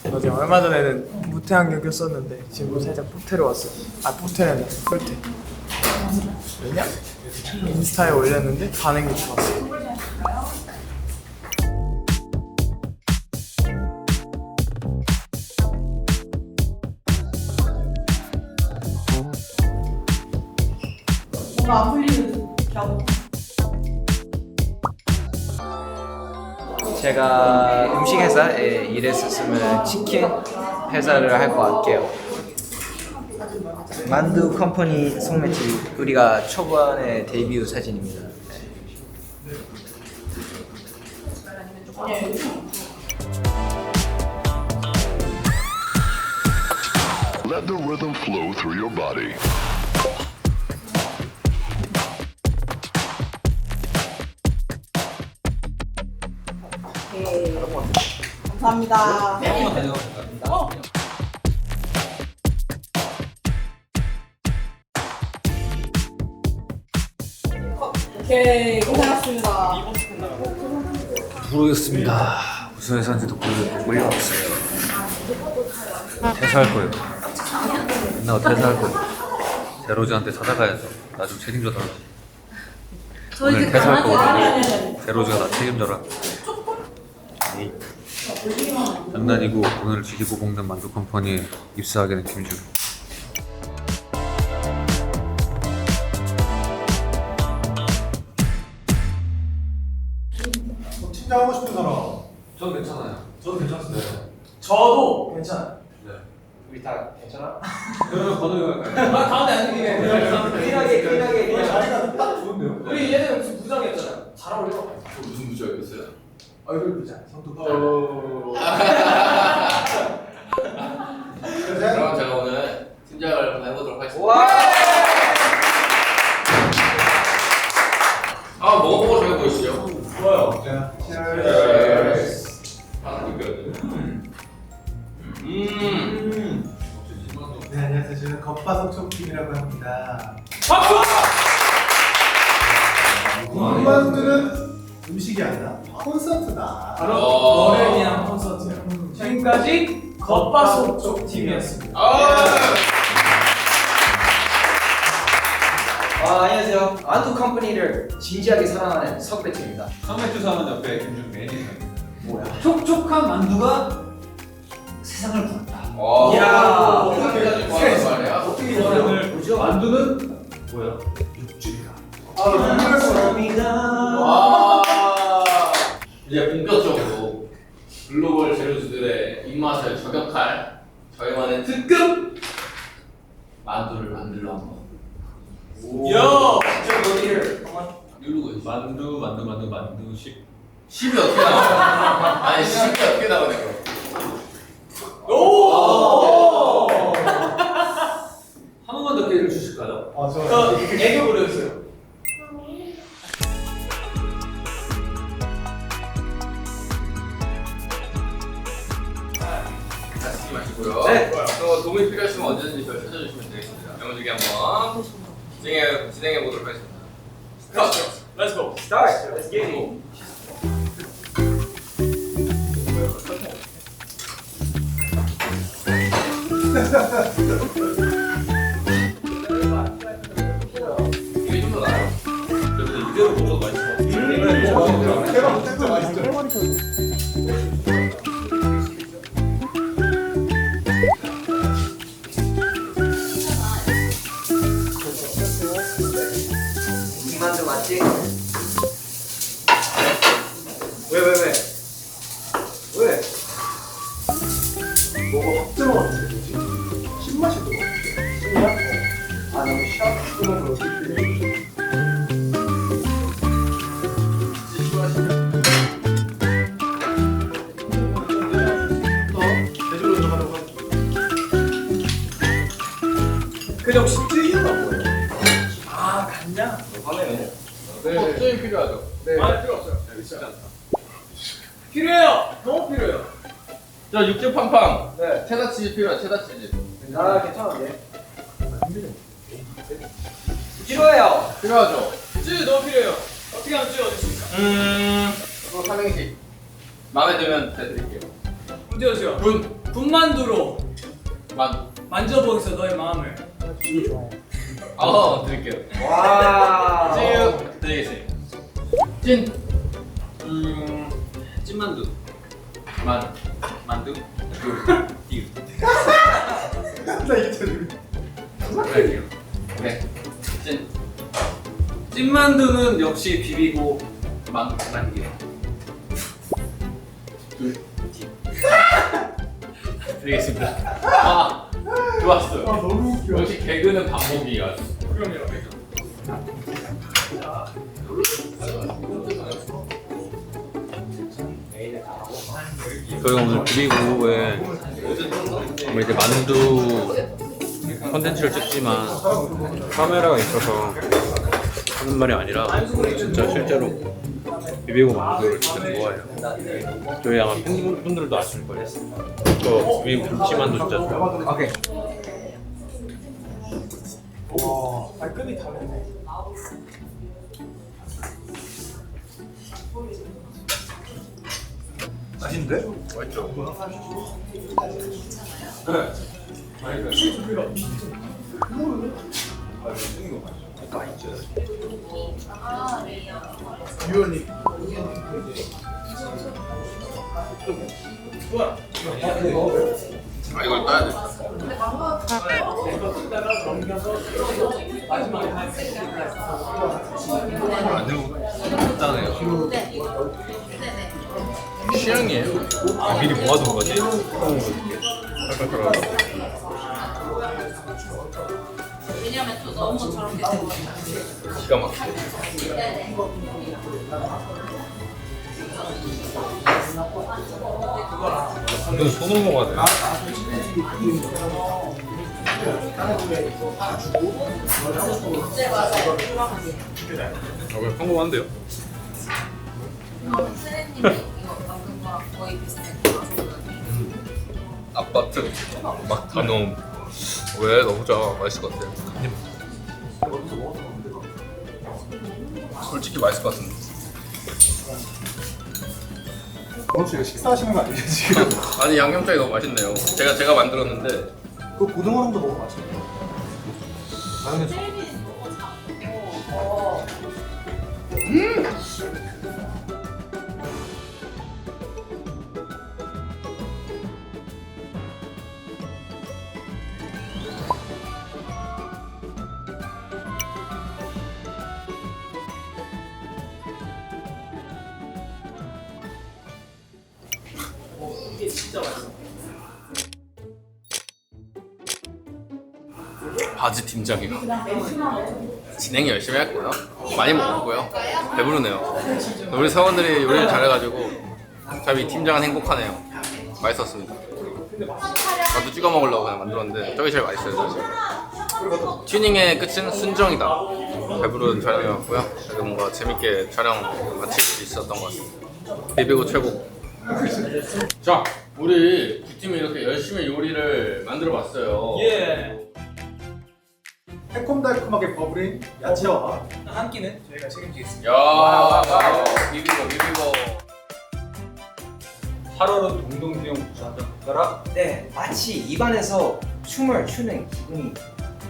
맞아, 얼마 전에는 무태 안경 꼈었는데 지금 살짝 뽀테로 왔어요. 아, 뽀테는 뿔테. 왜냐? 인스타에 올렸는데 반응이 좋았어요. 뭔가 안 풀리는 겨. 제가 음식 회사에 일했었으면 치킨 회사를 할 것 같게요. 만두 컴퍼니 송매치 우리가 초반에 데뷔 사진입니다. Let the rhythm flow through your body. 오케이. 감사합니다. 오케이, 고생하셨습니다. 모르겠습니다. 무슨 회사인지도 모르겠어요. 퇴사할 거예요. 끝나고 퇴사할 거예요. 제로즈한테 찾아가야죠. 나 좀 책임져달라. 오늘 퇴사할 거거든요. 제로즈가 나 책임져라. 에이. 장난이고 오늘 지지고 볶는 만두 컴퍼니에 입사하게 된 김준. 팀장하고 싶은 사람. 저는 괜찮아요. 저도 괜찮습니다. 저도 괜찮아요. 네. 우리 다 괜찮아? 그러면 건우가 갈까요? 아, 가운데 앉는 게 클린하게. 자리가 딱 좋은데요? 우리 예전에 무슨 부장이었잖아요. 잘 어울려. 무슨 부자였어요? 얼굴 부장. 성도 그럼 제가 오늘 팀장을 한번 해보도록 하겠습니다. 와! 아, 먹어보고 저희 보이시죠? 좋아요. 네, 안녕하세요. 저는 겉바속촉팀이라고 합니다. 군만두는 음식이 아니라 콘서트다. 바로 어. 너를 위한 콘서트예요. 지금까지 겉바속촉 팀이었습니다. 안녕하세요. 만두 컴퍼니를 진지하게 사랑하는 석배트입니다. 상맥주 사는 옆에 김준 매니저입니다. 촉촉한 만두가 세상을 부른다. 이야, 어떻게 좋아하는 말이야. 어떻게 오늘 보죠? 만두는 뭐야? 육즙이다. 와. 이제 본격적으로 글로벌 재료주들의 입맛을 저격할 저희만의 특급 만두를 만들러 한번 요! 저 어디를 누르고 있어. 만두식. 10이 어떻게 나와? 아니 10이 어떻게 나오냐 이거. 오! 한 번만 더 기회를 주실까요? 저 애교 부려주세요. 자, 쓰지 마시고요. 네. 또 도움이 필요하시면 언제든지 저를 찾아주시면 되겠습니다. 명호지기 한번 진행해 보도록 하겠습니다. Let's go. Start. Let's get it. 이게 좀 더 나아요. 그래도 이대로 먹어도 맛있을 것 같아요. 제가 못할 때 맛있죠. 이 만두 맞지? 왜? 왜? 뭐가 확 들어갔는데 뭐지? 신맛이 들어갔는데. 신맛? 아 너무 샤워. 제주로 들어가려고 하죠. 근데 혹시 쯔이가 뭐예요? 아, 간장? 화면에. 좀 필요하죠. 아, 필요 없어요. 필요해요. 너무 필요해요. 자, 육즙 팡팡. 네. 체다 치즈 필요해. 체다 치즈. 아 괜찮은데. 필요해요. 필요하죠. 쯔 너무 필요해요. 어떻게 하면 쯔 얻을 수 있어요? 이거 삼행시. 마음에 들면 대드릴게요. 문제 주세요. 분. 군만두로 만두. 만져보겠어 너의 마음을. 이거 좋아해. 드릴게요. 와. 찌유 드리겠습니다. 찐. 찐만두. 만두. 띠. 나 이게 제일 할게요. 오케이. 찐. 찐만두는 역시 비비고 만두요. 드리겠습니다. 아, 좋았어요. 아 너무 웃겨. 역시 개그는 반복이야. 그럼요. 저희가 오늘 비비고에 이제 만두 컨텐츠를 찍지만 카메라가 있어서 하는 말이 아니라 진짜 실제로 비비고 만두를 진짜 좋아해요. 저희 아마 팬분들도 아실 거예요. 저 비비고 김치만두 진짜 좋아해요. 오케이. 와, 발급이 다르네. 맛있는데? 맛있죠? 유연이. 아, 이걸 따야 돼. 간단해요. 취향이에요. 미리 모아둔 거지. 왜냐면 또 너무 저렇게 되고. 기가 막혀. 이건 손으로 먹어야 돼. 왜 평범한데요? 아파트 막 단ום. 왜 너무 좋아? 맛있을 것 같아요. 솔직히 맛있을 것 같은데. 오늘 지금 식사하시는 거 아니에요 지금? 아니 양념장이 너무 맛있네요. 제가 만들었는데 그 고등어랑도 먹어 맛있네. 바지 팀장이요. 진행 열심히 할 거예요. 많이 먹었고요. 배부르네요. 우리 사원들이 요리를 잘해가지고 참 이 팀장은 행복하네요. 맛있었습니다. 나도 찍어 먹으려고 그냥 만들었는데 저게 제일 맛있어요. 사실. 튜닝의 끝은 순정이다. 배부른 촬영이었고요. 그리고 뭔가 재밌게 촬영 마칠 수 있었던 것 같습니다. 비비고 최고. 자, 우리 두 팀이 이렇게 열심히 요리를 만들어봤어요. 예. 새콤달콤하게 버무린 야채와 한 끼는 저희가 책임지겠습니다. 야, 비비고. 8월은 동동지용 부산장 국가라. 네, 마치 입안에서 춤을 추는 기분이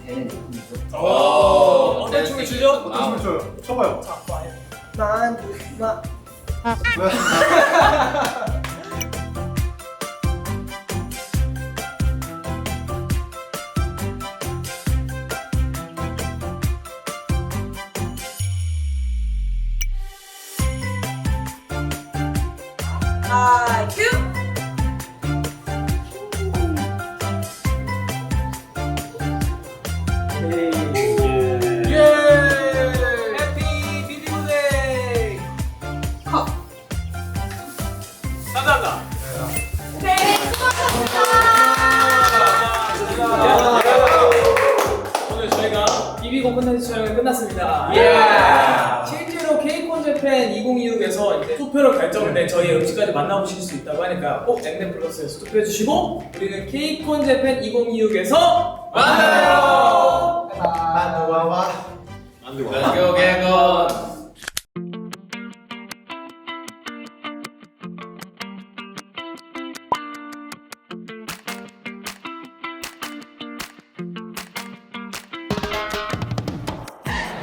되는 느낌이죠. 어떤 춤을 추죠? 어떤 춤을 춰요? 쳐봐요. 나 해피 비비고데이. 감사합니다. 오늘 저희가 비비고 콘텐츠 촬영이 끝났습니다. 실제로 케이콘 재팬 2026에서 이제 투표로 결정된 저희 음식까지 만나보실 수 있다고 하니까 꼭 앵글 플러스에서 투표해주시고 우리는 케이콘 재팬 2026에서 만나요. 만두와와 Let's go, 개건.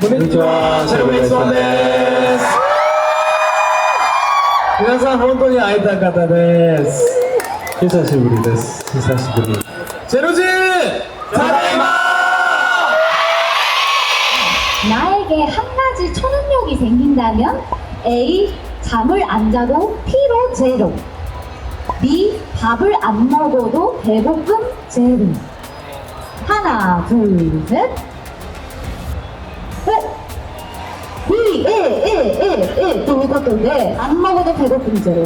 konnichiwa, Shirobetsuan desu. 皆さん本当に会いたかったです。久しぶりです。久しぶり。제로즈 사랑해요. 나에게 한 가지 초능력이 생긴다면 A. 잠을 안 자도 피로 제로. B. 밥을 안 먹어도 배고픔 제로. 하나, 둘, 셋. B, 또 이것도인데 안 먹어도 배고픔 제로.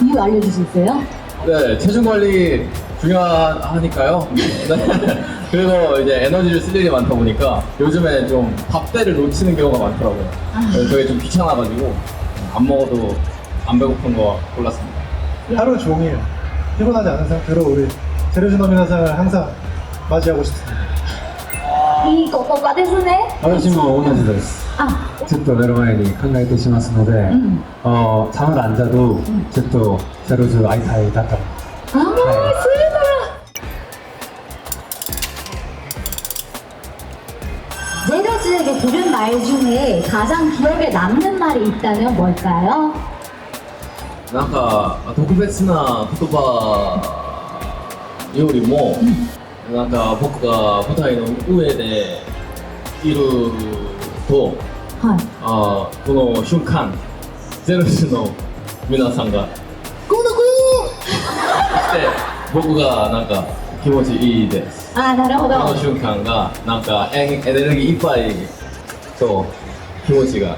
이유 알려줄 수 있어요? 네, 체중 관리 중요하니까요. 네. 그리고 이제 에너지를 쓸 일이 많다 보니까 요즘에 좀 밥때를 놓치는 경우가 많더라고요. 그래서 그게 좀 귀찮아가지고 안 먹어도 안 배고픈 거 골랐습니다. 하루 종일 피곤하지 않은 상태로 우리 제로즈 노미나상을 항상 맞이하고 싶습니다. 이 꼬꼬가 됐으네. 私も同じです。ちょっと寝る前に考えてしますので、잠을 안 자도ちょっとゼロズ会いたいだから。 제로즈에게 들은 말 중에 가장 기억에 남는 말이 있다면 뭘까요? なんか特別な言葉よりも、なんか僕が舞台の上でいると、この瞬間ゼロズの皆さんがゴーゴーして僕がなんか気持ちいいです。なるほど。この瞬間がなんかエネルギーいっぱいと気持ちが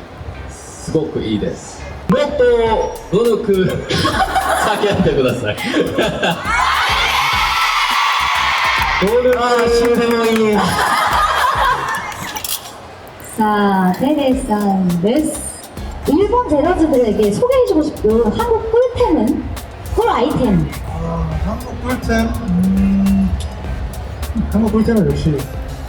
すごくいいです。もっと努力叫んでください。努力してもいい。 자, 테레산 데스. 일본 제로즈들에게 소개해주고 싶은 한국 꿀템은? 꿀 아이템. 한국 꿀템? 한국 꿀템은 역시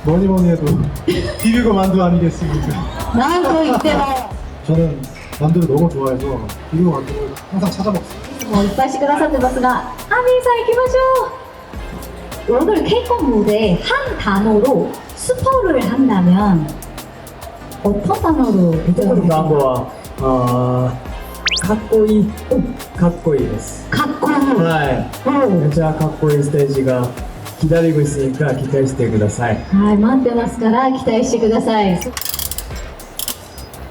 뭐니 해도 비비고 만두 아니겠습니까? 난 또 이때만. 저는 만두를 너무 좋아해서 비비고 만두를 항상 찾아 먹습니다. 뭐 이빠시くださってますが, 아미사 이기마쇼. 오늘 K-pop 무대에 한 단어로 스포를 한다면 어떤 단어로 대답을 단어와 가꼬이, 가꼬이です. 가꼬이. 네. 진짜 가꼬이 스테이지가 기다리고 있으니까 기대してください. はい、待ってますから期待してください.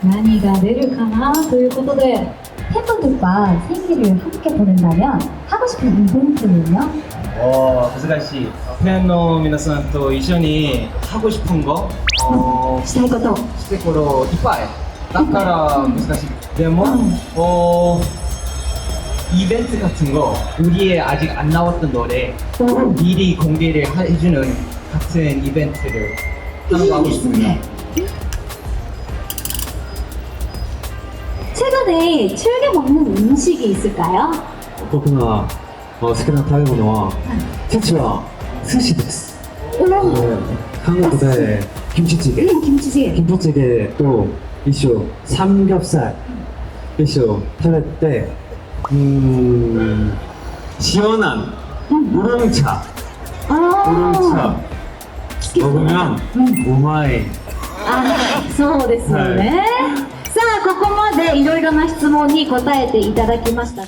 何が出るかなということで 팬분들과 생일을 함께 보낸다면 하고 싶은 이벤트는요? 難しい. 팬の皆さんと一緒に하고 싶은 거? したいこと. してころいっぱいだから難しい.でも이벤트 같은 거 우리의 아직 안 나왔던 노래 미리 공개를 해주는 같은 이벤트를 하는 거 하고 싶습니다. 최근에 즐겨 먹는 음식이 있을까요? 僕が好きな食べ物は実は寿司です。 한국의 김치찌개, 김치찌개 또 이쇼 삼겹살 이쇼食べて 시원한 우롱차 먹으면 우마이. そうですよね。さあ、ここまでいろいろな質問に答えていただきました。